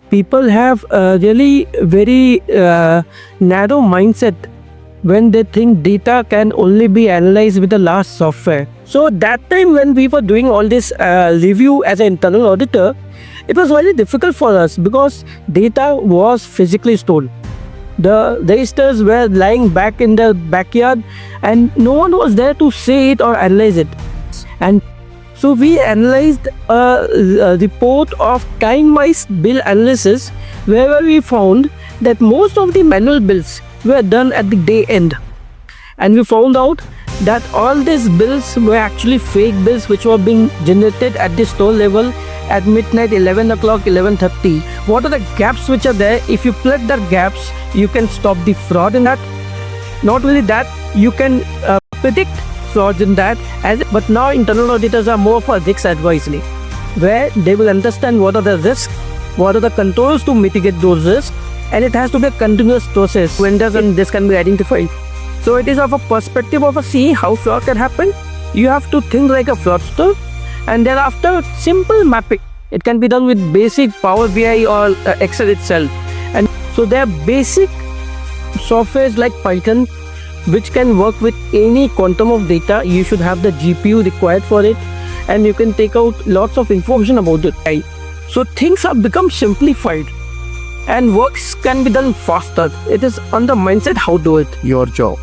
people have a really very narrow mindset when they think data can only be analyzed with the last software. So that time when we were doing all this review as an internal auditor, it was very difficult for us because data was physically stored. The registers were lying back in the backyard and no one was there to see it or analyze it. And so we analyzed a report of time-wise bill analysis where we found that most of the manual bills were done at the day end. And we found out that all these bills were actually fake bills which were being generated at the store level at midnight, 11 o'clock, 11:30. What are the gaps which are there? If you plug the gaps, you can stop the fraud in that. Not only that, you can predict frauds in that. But now internal auditors are more for risk advisory, where they will understand what are the risks, what are the controls to mitigate those risks, and it has to be a continuous process. Vendors and this can be identified. So it is of a perspective of seeing how fraud can happen. You have to think like a fraudster, and thereafter simple mapping. It can be done with basic Power BI or Excel itself. And so there are basic softwares like Python which can work with any quantum of data. You should have the GPU required for it, and you can take out lots of information about it. So things have become simplified and works can be done faster. It is on the mindset how to do it. Your job.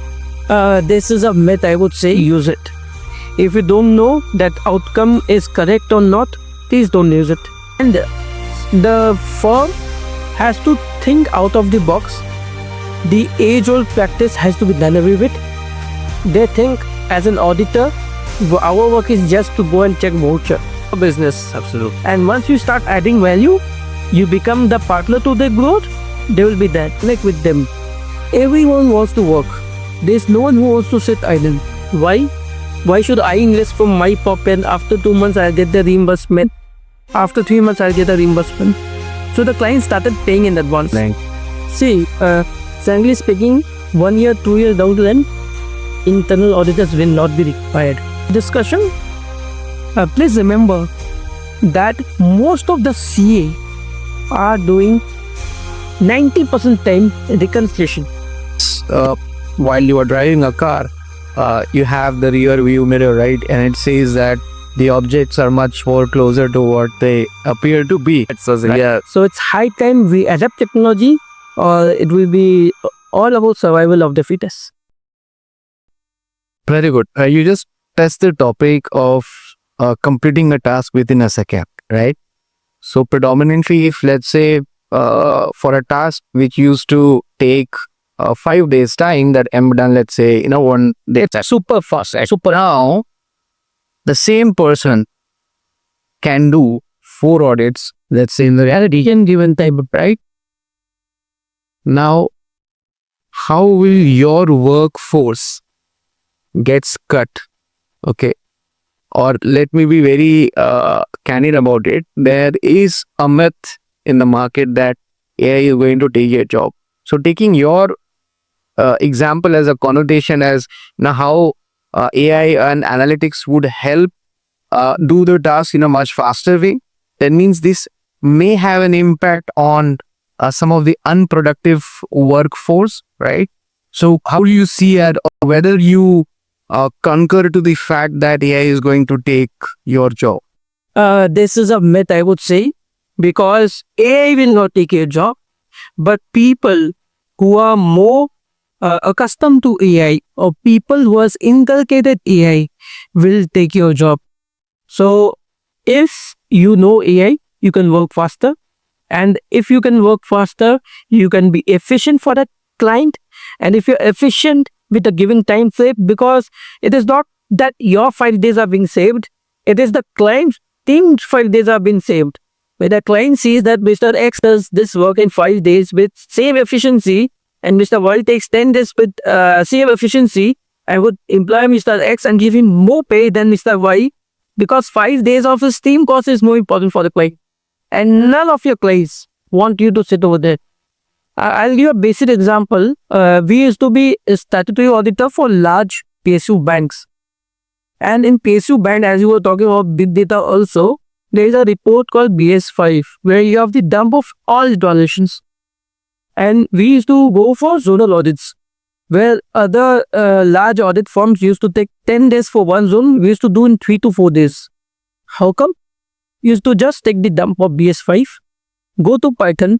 This is a myth, I would say. Use it. If you don't know that outcome is correct or not, please don't use it. And the firm has to think out of the box. The age-old practice has to be done away with. They think as an auditor, our work is just to go and check voucher. Business. Absolutely. And once you start adding value, you become the partner to their growth, they will be there. Like with them. Everyone wants to work. There's no one who wants to sit idle. Why? Why should I invest from my pocket? After 2 months, I'll get the reimbursement. After 3 months, I'll get the reimbursement. So the client started paying in advance. Right. See, frankly speaking, 1 year, 2 years down the line, internal auditors will not be required. Discussion. Please remember that most of the CA are doing 90% time reconciliation. While you are driving a car, you have the rear view mirror, right? And it says that the objects are much more closer to what they appear to be. Right? Yeah. So it's high time we adapt technology, or it will be all about survival of the fittest. Very good. You just touched the topic of completing a task within a second, right? So predominantly, if let's say for a task which used to take 5 days time, that am done, let's say, 1 day. It's super fast. Right? Super. Now, the same person can do 4 audits, let's say, in the reality given time, right? Now, how will your workforce gets cut? Okay. Or let me be very candid about it. There is a myth in the market that AI is going to take your job. So taking your example as a connotation as now how AI and analytics would help do the task in a much faster way, that means this may have an impact on some of the unproductive workforce, right? So how do you see it, or whether you concur to the fact that AI is going to take your job? This is a myth, I would say, because AI will not take your job, but people who are more accustomed to AI, or people who has inculcated AI, will take your job. So if you know AI, you can work faster. And if you can work faster, you can be efficient for that client. And if you're efficient with a given time frame, because it is not that your 5 days are being saved, it is the client's team's 5 days are being saved. When the client sees that Mr. X does this work in 5 days with same efficiency, and Mr. Y takes 10 days with same efficiency, I would employ Mr. X and give him more pay than Mr. Y, because 5 days of his team cost is more important for the client. And none of your clients want you to sit over there. I'll give a basic example. We used to be a statutory auditor for large PSU banks. And in PSU bank, as you were talking about big data also, there is a report called BS5 where you have the dump of all the transactions. And we used to go for zonal audits where other large audit firms used to take 10 days for one zone. We used to do in 3 to 4 days. How come? We used to just take the dump of BS5, go to Python,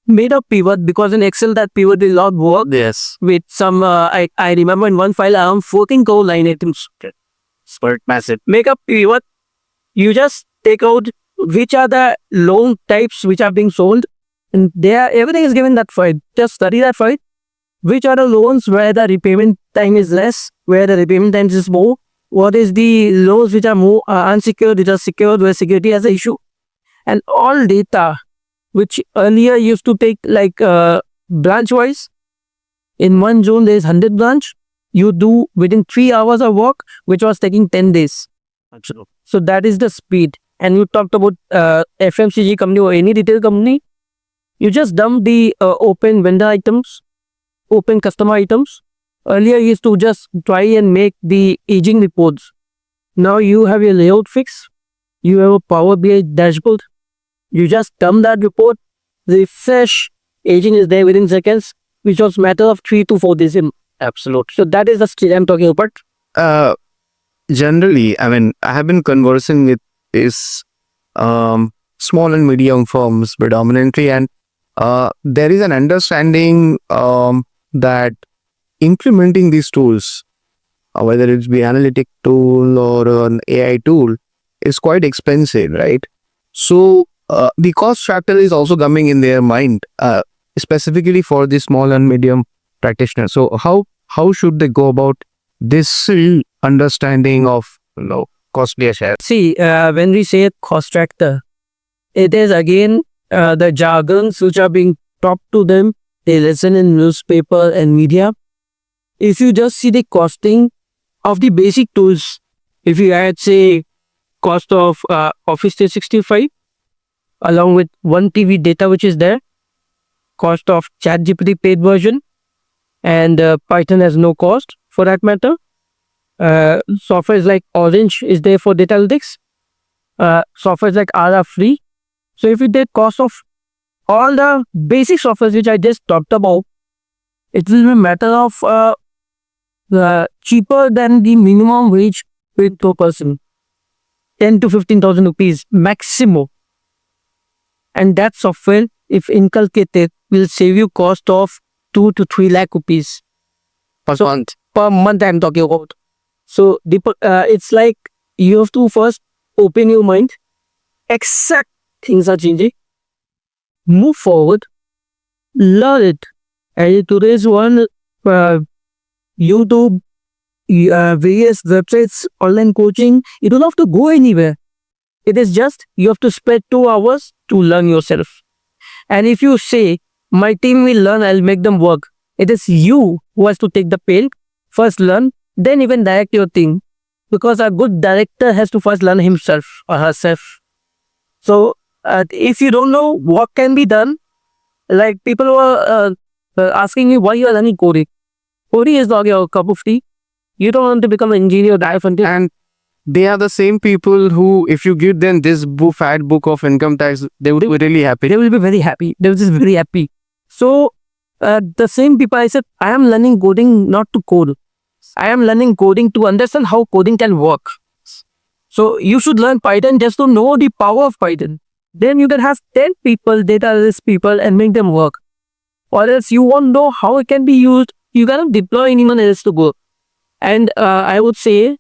made a pivot because in Excel that pivot will not work Yes. with some, I remember in one file around 14 core line items. Spurt massive. Make a pivot. You just take out which are the loan types which are being sold, and there everything is given that file. Just study that file. Which are the loans where the repayment time is less, where the repayment time is more? What is the loans which are more unsecured, which are secured, where security has an issue? And all data which earlier used to take like branch wise. In one zone there is 100 branch. You do within 3 hours of work, which was taking 10 days. Absolutely. So that is the speed. And you talked about FMCG company or any retail company. You just dump the open vendor items, open customer items. Earlier you used to just try and make the aging reports. Now you have your layout fix. You have a Power BI dashboard. You just dump that report, refresh, aging is there within seconds, which was matter of 3 to 4 days. Absolutely. So that is the skill I'm talking about. Generally, I mean, I have been conversing with these small and medium firms predominantly, and there is an understanding that implementing these tools, whether it's the analytic tool or an AI tool, is quite expensive, right? So the cost factor is also coming in their mind, specifically for the small and medium practitioners. So how should they go about this understanding of costly share? See, when we say cost factor, it is again the jargons which are being talked to them. They listen in newspaper and media. If you just see the costing of the basic tools, if you add say cost of Office 365 along with 1 TV data which is there, cost of ChatGPT paid version, and Python has no cost for that matter. Softwares like Orange is there for data analytics. Softwares like R are free. So if you take cost of all the basic softwares which I just talked about, it will be a matter of cheaper than the minimum wage paid per person, 10 to 15,000 rupees maximum. And that software, if inculcated, will save you cost of 2 to 3 lakh rupees Per month. per month. I'm talking about. So it's like you have to first open your mind, accept things are changing, move forward, learn it. And today's one, YouTube, various websites, online coaching, you don't have to go anywhere. It is just you have to spend 2 hours to learn yourself. And if you say, my team will learn, I'll make them work, it is you who has to take the pain, first learn, then even direct your team. Because a good director has to first learn himself or herself. So if you don't know what can be done, like people were asking you why you are learning coding. Coding is not your cup of tea. You don't want to become an engineer, dive into. And they are the same people who, if you give them this fat book of income tax, they would be really happy. They will be very happy. They will just very happy. So the same people, I said, I am learning coding not to code. I am learning coding to understand how coding can work. So you should learn Python just to know the power of Python. Then you can have 10 people, data analyst people, and make them work. Or else you won't know how it can be used. You cannot deploy anyone else to go. And I would say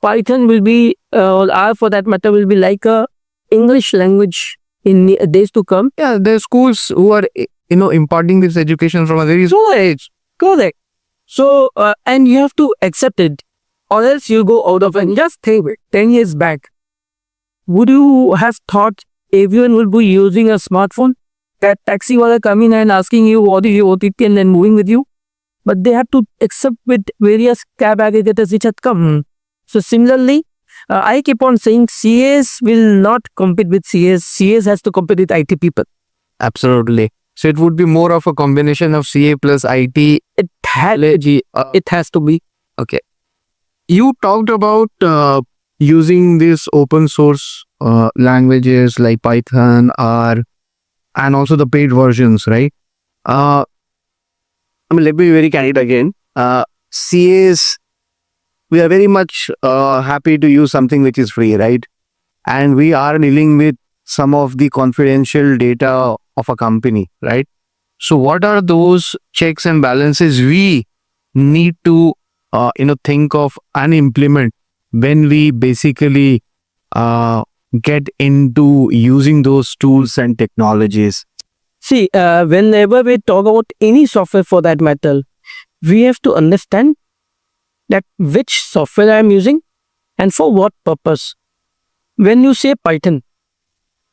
Python will be, or R for that matter, will be like a English language in days to come. Yeah, there are schools who are, imparting this education from a very small age. Correct. So, and you have to accept it, or else you go out of it. Just think, 10 years back, would you have thought everyone would be using a smartphone? That taxi wala coming and asking you what is your OTP and then moving with you? But they have to accept with various cab aggregators which had come. So similarly, I keep on saying CAs will not compete with CAs. CAs has to compete with IT people. Absolutely. So it would be more of a combination of CA plus IT. It has to be. Okay. You talked about using this open source languages like Python, R, and also the paid versions, right? Uh, let me be very candid again. CAs, we are very much happy to use something which is free, right? And we are dealing with some of the confidential data of a company, right? So, what are those checks and balances we need to, think of and implement when we basically get into using those tools and technologies? See, whenever we talk about any software for that matter, we have to understand that which software I am using and for what purpose. When you say Python,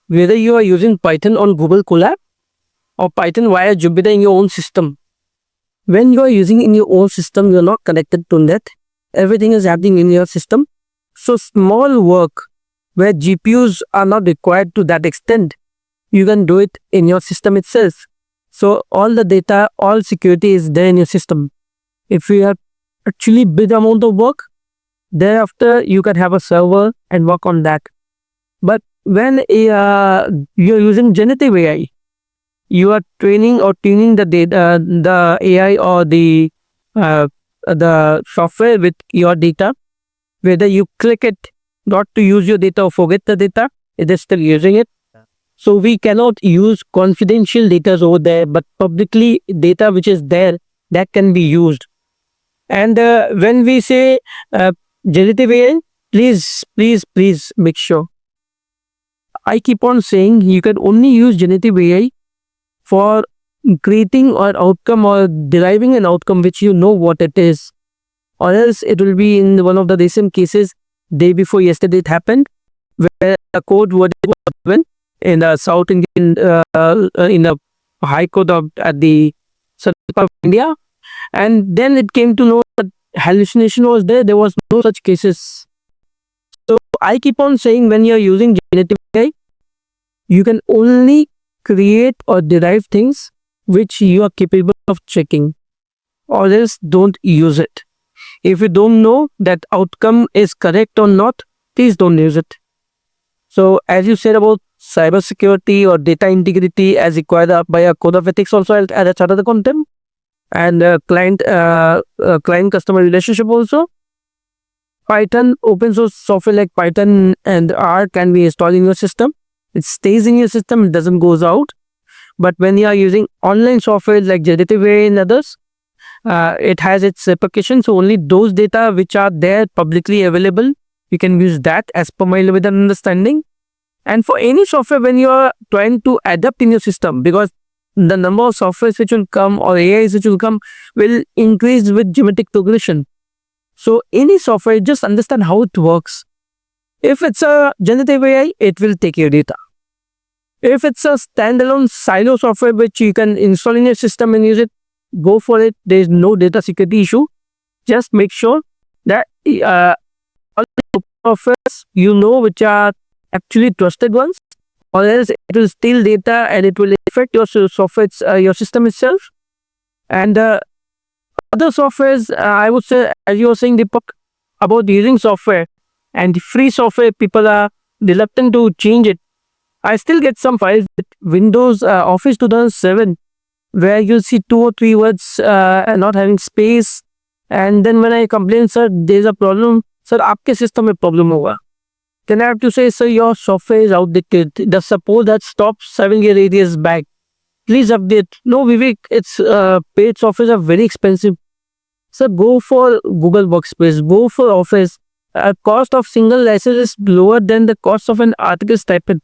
whether you are using Python on Google Colab or Python via Jupyter in your own system, when you are using in your own system, you are not connected to net. Everything is happening in your system. So small work where GPUs are not required to that extent, you can do it in your system itself. So all the data, all security is there in your system. If you have actually big amount of work, thereafter you can have a server and work on that. But when you're using generative AI, you are training or tuning the data, the AI or the software with your data. Whether you click it not to use your data or forget the data, it is still using it. So we cannot use confidential data over there, but publicly data which is there that can be used. And when we say generative AI, please make sure. I keep on saying you can only use generative AI for creating an outcome or deriving an outcome which you know what it is. Or else it will be in one of the recent cases, day before yesterday it happened, where a code was given in the South Indian, in the High Court at the Central Part of India. And then it came to know that hallucination was there. There was no such cases. So I keep on saying when you're using generative AI, you can only create or derive things which you are capable of checking, or else don't use it. If you don't know that outcome is correct or not, please don't use it. So as you said about cybersecurity or data integrity as required by a code of ethics also, I'll add another content. And client customer relationship also. Python, open source software like Python and R can be installed in your system. It stays in your system, it doesn't goes out. But when you are using online software like generative AI and others, it has its repercussions. So only those data which are there publicly available, you can use that as per my limited understanding. And for any software, when you are trying to adapt in your system, because the number of softwares which will come or AIs which will come will increase with geometric progression. So any software, just understand how it works. If it's a generative AI, it will take your data. If it's a standalone silo software which you can install in your system and use it, go for it. There is no data security issue. Just make sure that all the softwares you know which are actually trusted ones, or else it will steal data and it will affect your software, your system itself. And other softwares, I would say, as you were saying, Deepak, about using software and free software, people are reluctant to change it. I still get some files with Windows Office 2007 where you see 2 or 3 words not having space. And then when I complain, sir, there's a problem. Sir, आपके system में problem होगा. Then I have to say, sir, your software is outdated. The support that stopped 7 years, 8 years back. Please update. No, Vivek, it's paid softwares are very expensive. Sir, go for Google Workspace. Go for Office. Cost of single license is lower than the cost of an article stipend.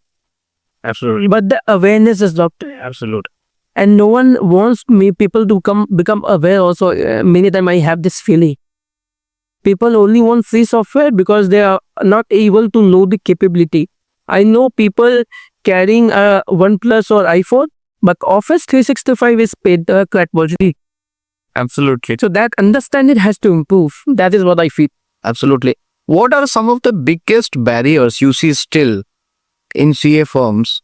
Absolutely. But the awareness is not there. Absolutely. And no one wants people to become aware also. Many times I have this feeling. People only want free software because they are not able to know the capability. I know people carrying a OnePlus or iPhone, but Office 365 is paid crack version. Absolutely. So that understanding has to improve. That is what I feel. Absolutely. What are some of the biggest barriers you see still in CA firms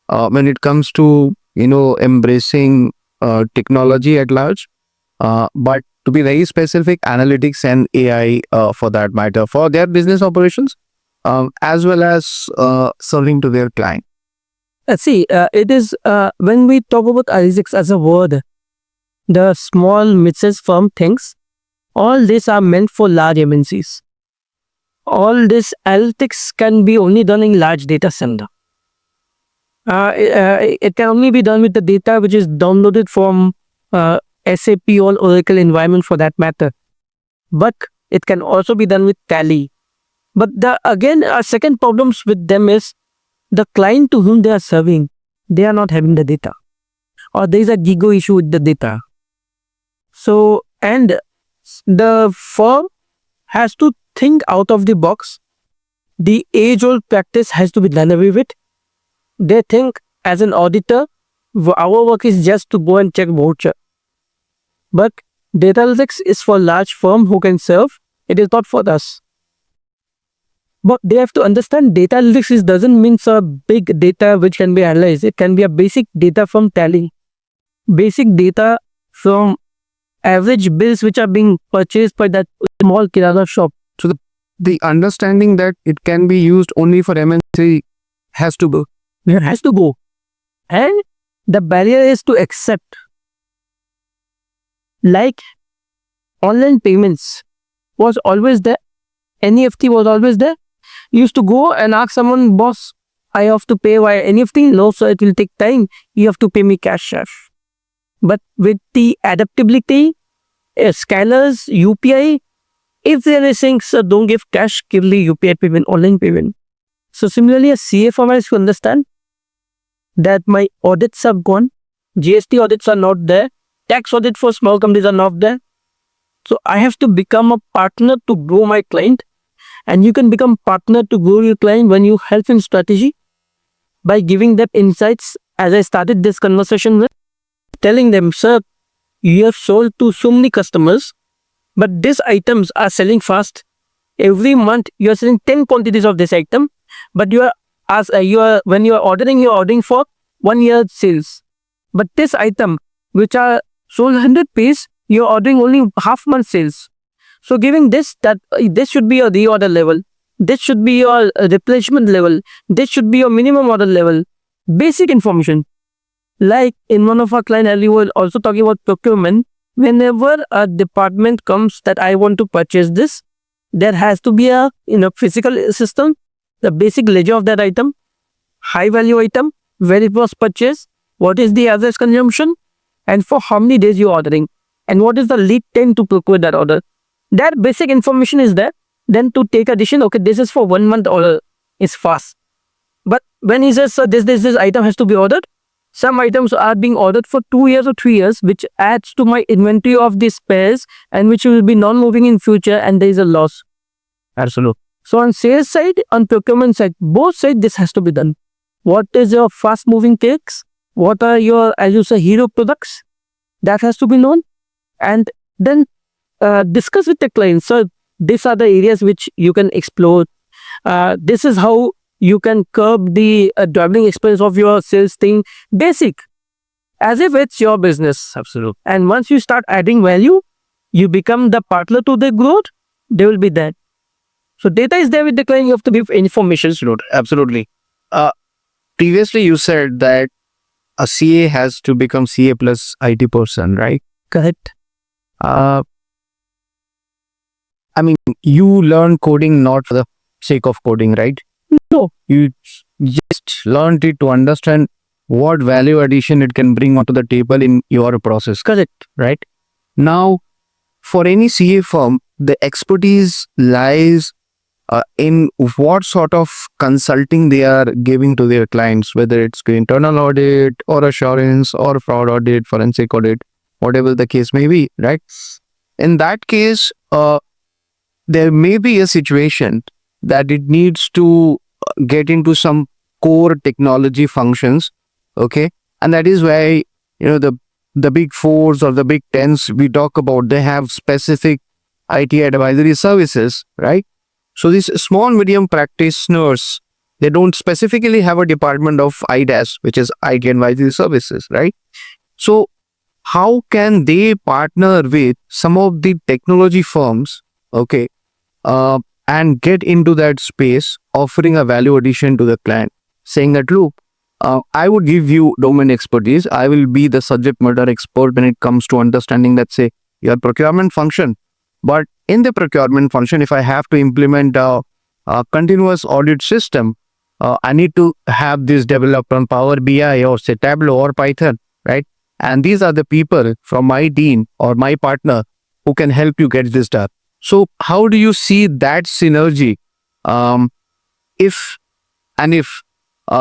when it comes to, embracing technology at large, but to be very specific, analytics and AI for that matter, for their business operations? as well as serving to their client. It is when we talk about analytics as a word, the small mid-sized firm things, all these are meant for large MNCs. All this analytics can be only done in large data center. It can only be done with the data which is downloaded from SAP or Oracle environment for that matter. But it can also be done with Tally. But our second problems with them is the client to whom they are serving, they are not having the data, or there is a gigo issue with the data. So, and the firm has to think out of the box. The age-old practice has to be done away with. They think as an auditor, our work is just to go and check voucher. But data analytics is for large firm who can serve. It is not for us. But they have to understand data analytics doesn't mean a big data which can be analyzed. It can be a basic data from Tally, basic data from average bills which are being purchased by that small kirana shop. So the understanding that it can be used only for MNC has to go. It has to go. And the barrier is to accept. Like online payments was always there. NEFT was always there. You used to go and ask someone, boss, I have to pay via NEFT. No, sir, it will take time. You have to pay me cash. But with the adaptability, scanners, UPI, if they are saying, sir, don't give cash, give the UPI payment, online payment. So similarly, a CA firm has to understand that my audits have gone, GST audits are not there, tax audit for small companies are not there. So I have to become a partner to grow my client. And you can become partner to grow your client when you help in strategy by giving them insights, as I started this conversation with, telling them, sir, you have sold to so many customers, but these items are selling fast. Every month you are selling 10 quantities of this item, but when you are ordering for 1 year sales. But this item, which are sold 100 piece, you are ordering only half month sales. So giving this should be your reorder level. This should be your replenishment level. This should be your minimum order level. Basic information. Like in one of our clients, we were also talking about procurement. Whenever a department comes that I want to purchase this, there has to be a physical system, the basic ledger of that item, high value item, where it was purchased, what is the average consumption, and for how many days you are ordering, and what is the lead time to procure that order. That basic information is there. Then to take a decision, okay, this is for 1 month order, it's fast. But when he says, so this item has to be ordered, some items are being ordered for 2 years or 3 years, which adds to my inventory of these spares and which will be non-moving in future, and there is a loss. Absolutely. So on sales side, on procurement side, both sides this has to be done. What is your fast-moving takes? What are your, as you say, hero products? That has to be known. And then discuss with the client. So these are the areas which you can explore. This is how you can curb the traveling expense of your sales thing. Basic. As if it's your business. Absolutely. And once you start adding value, you become the partner to the growth, they will be there. So data is there with the client, you have to give information. Absolutely. Previously you said that a CA has to become CA plus IT person, right? Correct. I mean, you learn coding not for the sake of coding, right? No. You just learned it to understand what value addition it can bring onto the table in your process. Correct. Right? Now, for any CA firm, the expertise lies in what sort of consulting they are giving to their clients, whether it's internal audit or assurance or fraud audit, forensic audit, whatever the case may be, right? In that case, there may be a situation that it needs to get into some core technology functions, okay? And that is why, the big fours or the big tens we talk about, they have specific IT advisory services, right? So these small, medium practitioners, they don't specifically have a department of IDAS, which is IT advisory services, right? So how can they partner with some of the technology firms, okay, and get into that space, offering a value addition to the client, saying that, look, I would give you domain expertise. I will be the subject matter expert when it comes to understanding, let's say, your procurement function. But in the procurement function, if I have to implement a continuous audit system, I need to have this developed on Power BI or say Tableau or Python, right? And these are the people from my team or my partner who can help you get this done. So how do you see that synergy if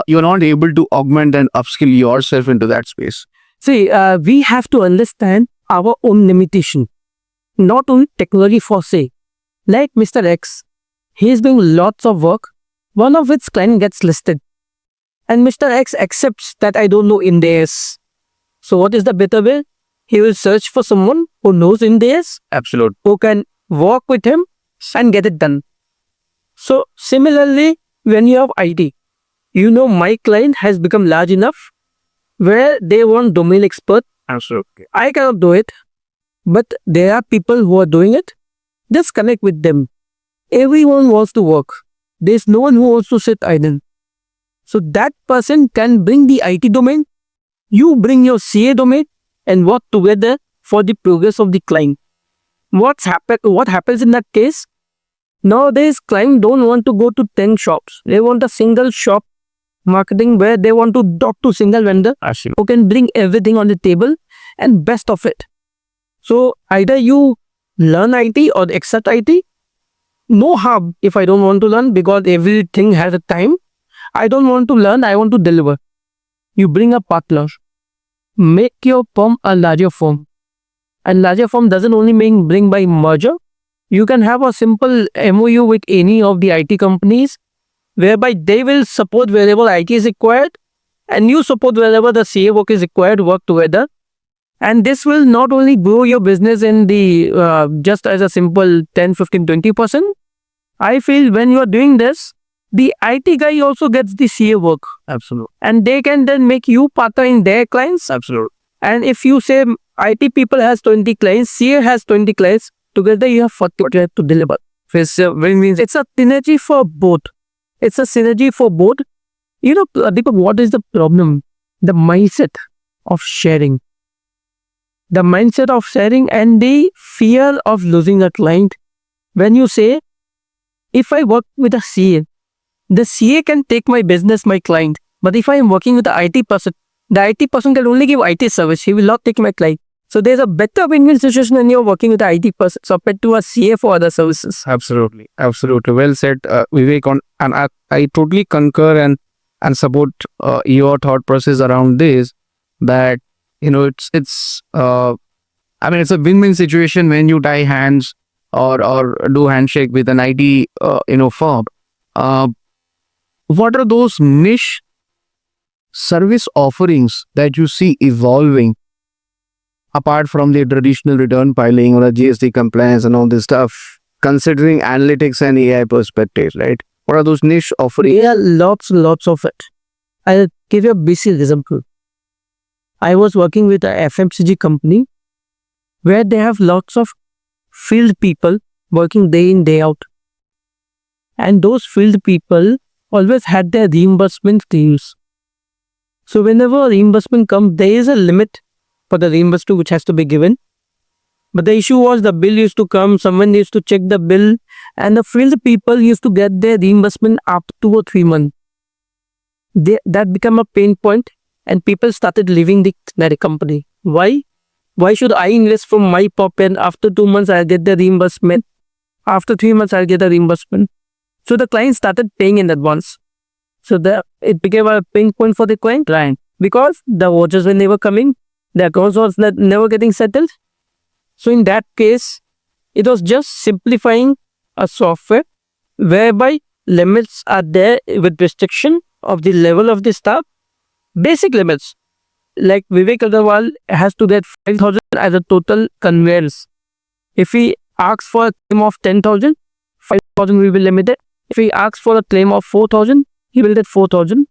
you're not able to augment and upskill yourself into that space? See, we have to understand our own limitation. Not only technology for say, like Mr. X, he is doing lots of work, one of which client gets listed. And Mr. X accepts that I don't know Ind AS. So what is the better way? He will search for someone who knows Ind AS, Absolutely. who can work with him and get it done. So similarly, when you have IT, you know my client has become large enough where they want domain expert. Absolutely. I cannot do it, but there are people who are doing it. Just connect with them. Everyone wants to work. There's no one who wants to sit idle. So that person can bring the IT domain, you bring your CA domain and work together for the progress of the client. What happens in that case? Nowadays, clients don't want to go to 10 shops. They want a single shop marketing where they want to talk to single vendor who can bring everything on the table and best of it. So either you learn IT or accept IT. No harm if I don't want to learn because everything has a time. I don't want to learn, I want to deliver. You bring a partner. Make your firm a larger firm. And larger firm doesn't only bring by merger. You can have a simple MOU with any of the IT companies whereby they will support wherever IT is required and you support wherever the CA work is required, work together. And this will not only grow your business in the just as a simple 10, 15, 20%. I feel when you are doing this, the IT guy also gets the CA work. Absolutely. And they can then make you partner in their clients. Absolutely. And if you say IT people has 20 clients, CA has 20 clients, together you have 40 to deliver. It's a synergy for both. It's a synergy for both. You know, Deepak, what is the problem? The mindset of sharing. The mindset of sharing and the fear of losing a client. When you say, if I work with a CA, the CA can take my business, my client. But if I am working with the IT person can only give IT service. He will not take my client. So there's a better win-win situation when you're working with the IT person compared to a CA for other services. Absolutely. Absolutely. Well said, Vivek. And I totally concur and support your thought process around this, that, you know, it's a win-win situation when you tie hands or do handshake with an IT, firm. What are those niche service offerings that you see evolving apart from the traditional return filing or a GST compliance and all this stuff, considering analytics and AI perspective, right? What are those niche offerings? There are lots of it. I'll give you a basic example. I was working with a FMCG company where they have lots of field people working day in, day out. And those field people always had their reimbursement teams. So whenever a reimbursement comes, there is a limit for the reimbursement which has to be given. But the issue was the bill used to come, someone used to check the bill, and the field people used to get their reimbursement after 2 or 3 months. That became a pain point and people started leaving the company. Why? Why should I invest from my pocket? After 2 months, I'll get the reimbursement. After 3 months, I'll get the reimbursement. So the client started paying in advance. So it became a pain point for the client because the vouchers were never coming. The accounts was never getting settled. So in that case, it was just simplifying a software whereby limits are there with restriction of the level of the staff. Basic limits. Like Vivek Agarwal has to get 5,000 as a total conveyance. If he asks for a claim of 10,000, 5,000 will be limited. If he asks for a claim of 4,000, he will get 4,000.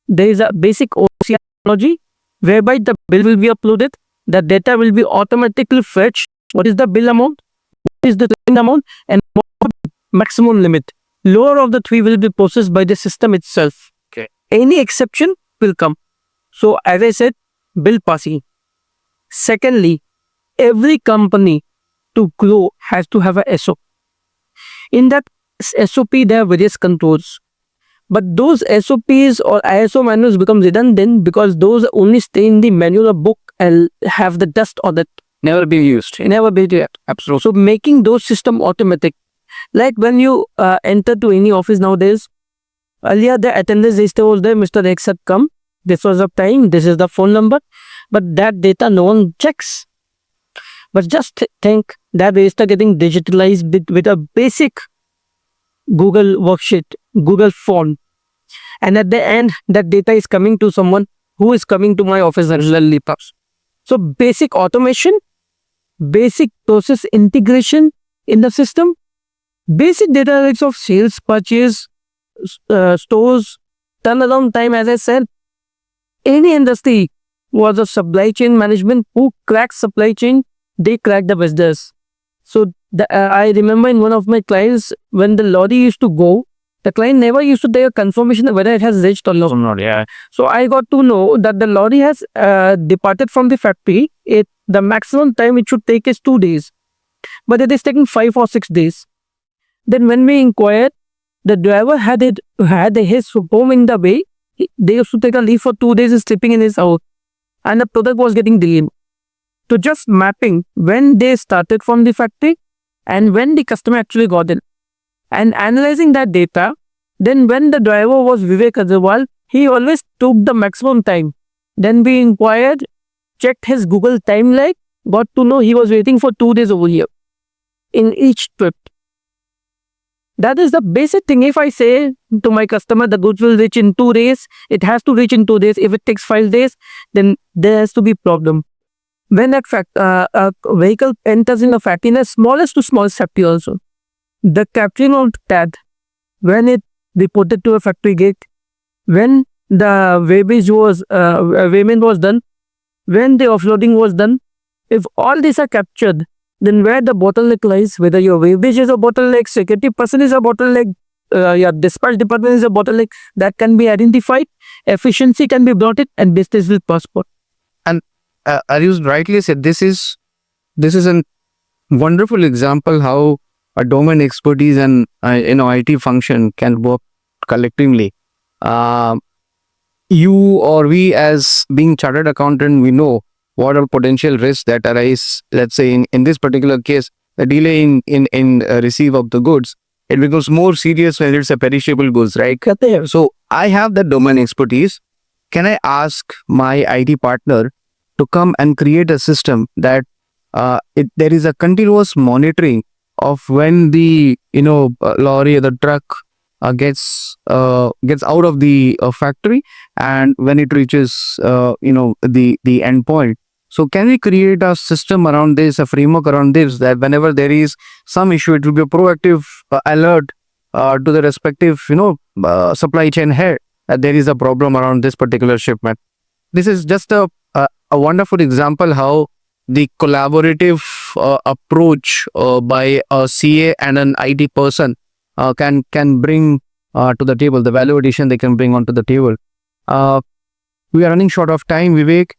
There is a basic OCR technology whereby the bill will be uploaded, the data will be automatically fetched. What is the bill amount? What is the claim amount? And what maximum limit. Lower of the three will be processed by the system itself. Okay. Any exception will come. So as I said, bill passing. Secondly, every company to grow has to have a SOP. In that SOP, there are various controls. But those SOPs or ISO manuals become redundant because those only stay in the manual or book and have the dust on it. Never be used. Never be there. Absolutely. So making those system automatic. Like when you enter to any office nowadays, earlier the attendance register was there, Mr. X had come, this was the time, this is the phone number, but that data no one checks. But just think that register getting digitalized with a basic Google worksheet, Google form. And at the end, that data is coming to someone who is coming to my office regularly. So basic automation, basic process integration in the system, basic data analytics of sales, purchase, stores, turnaround time, as I said, any industry was a supply chain management. Who cracks supply chain? They crack the business. So I remember in one of my clients, when the lorry used to go, the client never used to take a confirmation whether it has reached or not. Yeah. So I got to know that the lorry has departed from the factory. The maximum time it should take is 2 days, but it is taking 5 or 6 days. Then when we inquired, the driver had his home in the way. They used to take a leave for 2 days, sleeping in his house, and the product was getting delayed. So just mapping when they started from the factory and when the customer actually got it, and analyzing that data. Then when the driver was Vivek Agarwal, he always took the maximum time. Then we inquired, checked his Google timeline, got to know he was waiting for 2 days over here in each trip. That is the basic thing. If I say to my customer the goods will reach in 2 days, it has to reach in 2 days. If it takes 5 days, then there has to be problem. When a vehicle enters in a factory, in the smallest to smallest factory also, the capturing of tag, when it reported to a factory gate, when the weighment was done, when the offloading was done, if all these are captured, then where the bottleneck lies, whether your weighbridge is a bottleneck, security person is a bottleneck, your dispatch department is a bottleneck, that can be identified, efficiency can be brought in, and business will prosper. And Arius rightly said, this is a wonderful example how a domain expertise and IT function can work collectively. You or we, as being chartered accountant, we know what are potential risks that arise. Let's say in this particular case, the delay in receive of the goods, it becomes more serious when it's a perishable goods, right? So I have that domain expertise. Can I ask my IT partner to come and create a system that there is a continuous monitoring of when the lorry or the truck gets out of the factory and when it reaches the end point? So can we create a system around this, a framework around this, that whenever there is some issue, it will be a proactive alert to the respective supply chain head that there is a problem around this particular shipment? This is just a wonderful example how the collaborative approach by a CA and an IT person can bring to the table, the value addition they can bring onto the table. We are running short of time, Vivek.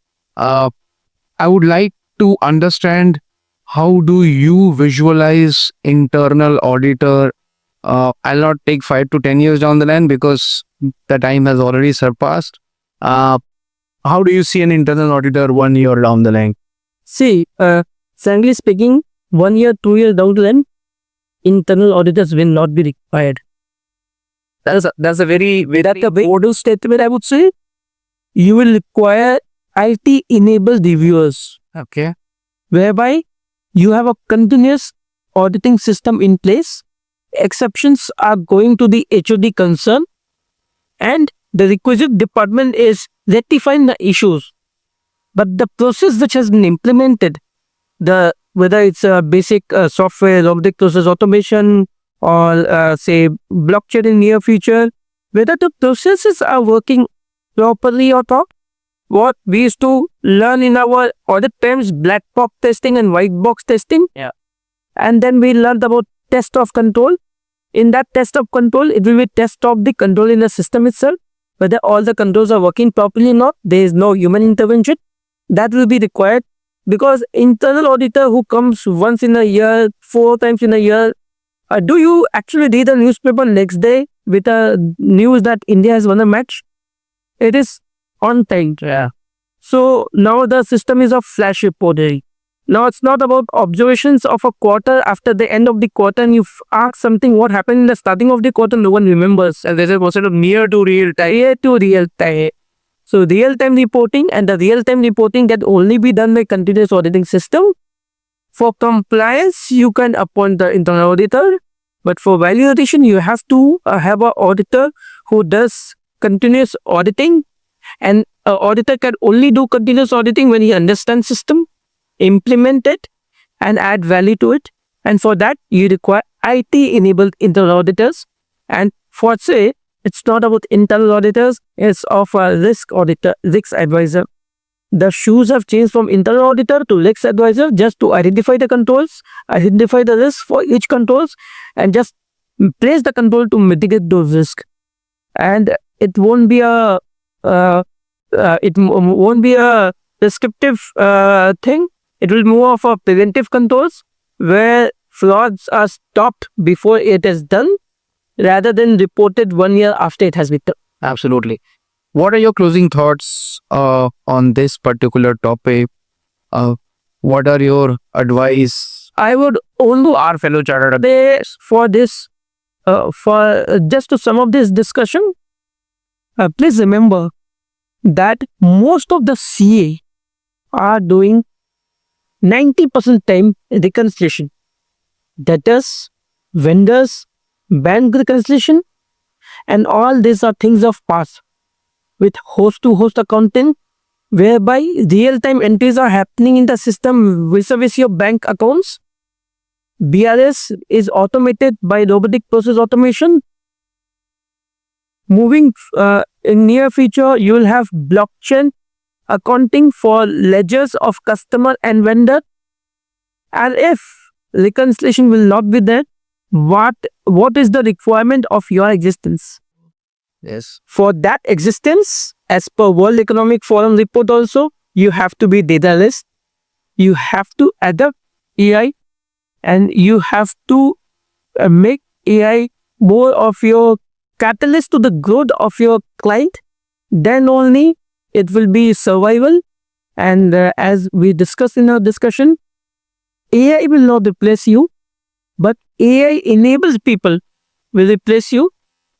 I would like to understand, how do you visualize internal auditor? I'll not take 5 to 10 years down the line because the time has already surpassed. How do you see an internal auditor 1 year down the line? See, frankly speaking, 1 year, 2 years down the line, internal auditors will not be required. That's a very bold statement, I would say. You will require IT-enabled reviewers. Okay. Whereby you have a continuous auditing system in place. Exceptions are going to the HOD concern, and the requisite department is rectifying the issues. But the process which has been implemented, whether it's a basic software, robotic process automation, or say blockchain in near future, whether the processes are working properly or not. What we used to learn in our audit terms, black box testing and white box testing. Yeah. And then we learned about test of control. In that test of control, it will be test of the control in the system itself, whether all the controls are working properly or not. There is no human intervention. That will be required, because internal auditor who comes once in a year, 4 times in a year, do you actually read the newspaper next day with a news that India has won a match? It is on time. Yeah. So now the system is of flash reporting. Now it's not about observations of a quarter after the end of the quarter, and you ask something what happened in the starting of the quarter, no one remembers. And there's a concept of near to real time. Near to real time. So real-time reporting, and the real-time reporting can only be done by continuous auditing system. For compliance, you can appoint the internal auditor, but for value addition, you have to have an auditor who does continuous auditing, and an auditor can only do continuous auditing when he understands system, implement it, and add value to it. And for that, you require IT-enabled internal auditors. And for say, it's not about internal auditors, it's of a risk auditor, risk advisor. The shoes have changed from internal auditor to risk advisor, just to identify the controls, identify the risk for each controls, and just place the control to mitigate those risks. And it won't be a prescriptive thing. It will more of a preventive controls, where frauds are stopped before it is done, rather than reported 1 year after it has been done. Absolutely. What are your closing thoughts on this particular topic? What are your advice? I would only our fellow chartered accountants for this, for just to sum up this discussion, please remember that most of the CA are doing 90% time reconciliation. Debtors, vendors, bank reconciliation, and all these are things of past, with host-to-host accounting, whereby real-time entries are happening in the system vis-a-vis your bank accounts. BRS is automated by robotic process automation. Moving in near future, you will have blockchain accounting for ledgers of customer and vendor. And if reconciliation will not be there, what is the requirement of your existence? Yes. For that existence, as per World Economic Forum report also, you have to be data analyst, you have to adapt AI, and you have to make AI more of your catalyst to the growth of your client. Then only it will be survival. And as we discussed in our discussion, AI will not replace you, but AI enables people will replace you,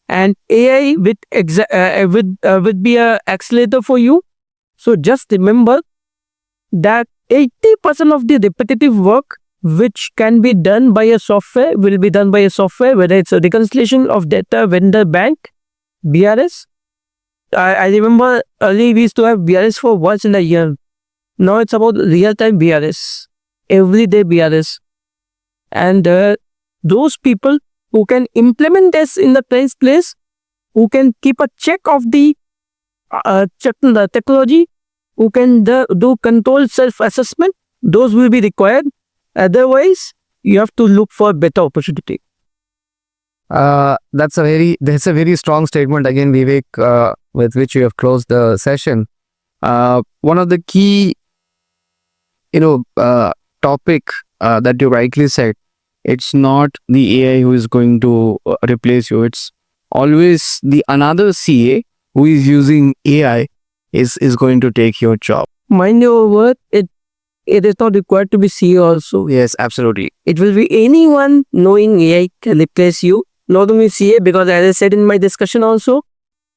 and AI would be an accelerator for you. So just remember that 80% of the repetitive work which can be done by a software will be done by a software, whether it's a reconciliation of data, vendor, bank, BRS. I remember earlier we used to have BRS for once in a year. Now it's about real-time BRS, everyday BRS. And those people who can implement this in the place, who can keep a check of the technology, who can do control self-assessment, those will be required. Otherwise, you have to look for better opportunity. That's a very strong statement again, Vivek, with which you have closed the session. One of the key, topic that you rightly said, it's not the AI who is going to replace you. It's always the another CA who is using AI is going to take your job. Mind your word, it is not required to be CA also. Yes, absolutely. It will be anyone knowing AI can replace you, not only CA, because as I said in my discussion also,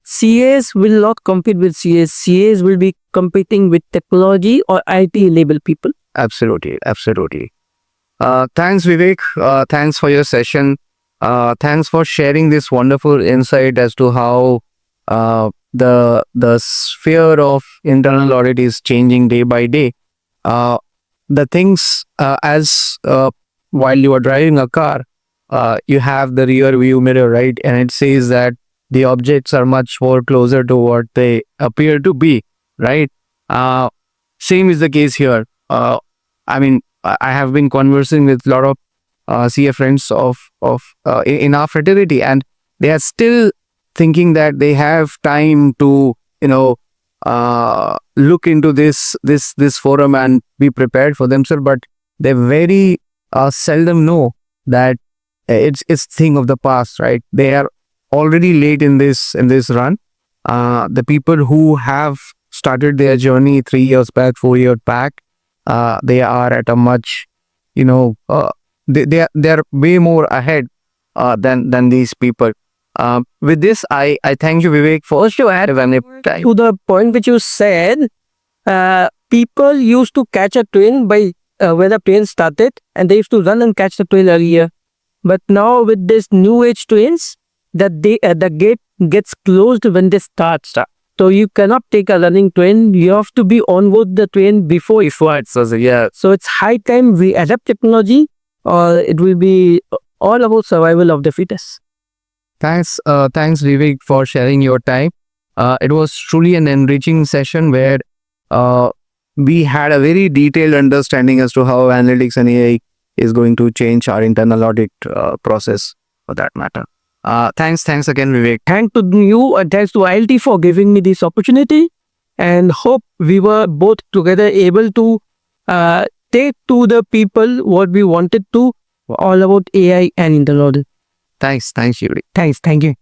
CAs will not compete with CAs. CAs will be competing with technology or IT-enabled people. Absolutely. Thanks, Vivek. Thanks for your session. Thanks for sharing this wonderful insight as to how the sphere of internal audit is changing day by day. The things as while you are driving a car, you have the rear view mirror, right? And it says that the objects are much more closer to what they appear to be, right? Same is the case here. I have been conversing with a lot of CA friends in our fraternity, and they are still thinking that they have time to look into this forum and be prepared for themselves, but they very seldom know that it's thing of the past, right? They are already late in this run. The people who have started their journey 3 years back, 4 years back, they are at a much, they are way more ahead than these people. With this, I thank you, Vivek, for To add time. to the point which you said, people used to catch a train by when the train started, and they used to run and catch the train earlier. But now with this new age trains, the gate gets closed when they start. So you cannot take a running train. You have to be on board the train before it starts. Yeah. So it's high time we adapt technology, or it will be all about survival of the fittest. Thanks, Vivek, for sharing your time. It was truly an enriching session where we had a very detailed understanding as to how analytics and AI is going to change our internal audit process, for that matter. Thanks again, Vivek. Thanks to you and thanks to ILT for giving me this opportunity, and hope we were both together able to take to the people what we wanted to, all about AI and internal audit. Thanks, Vivek. Thanks. Thank you.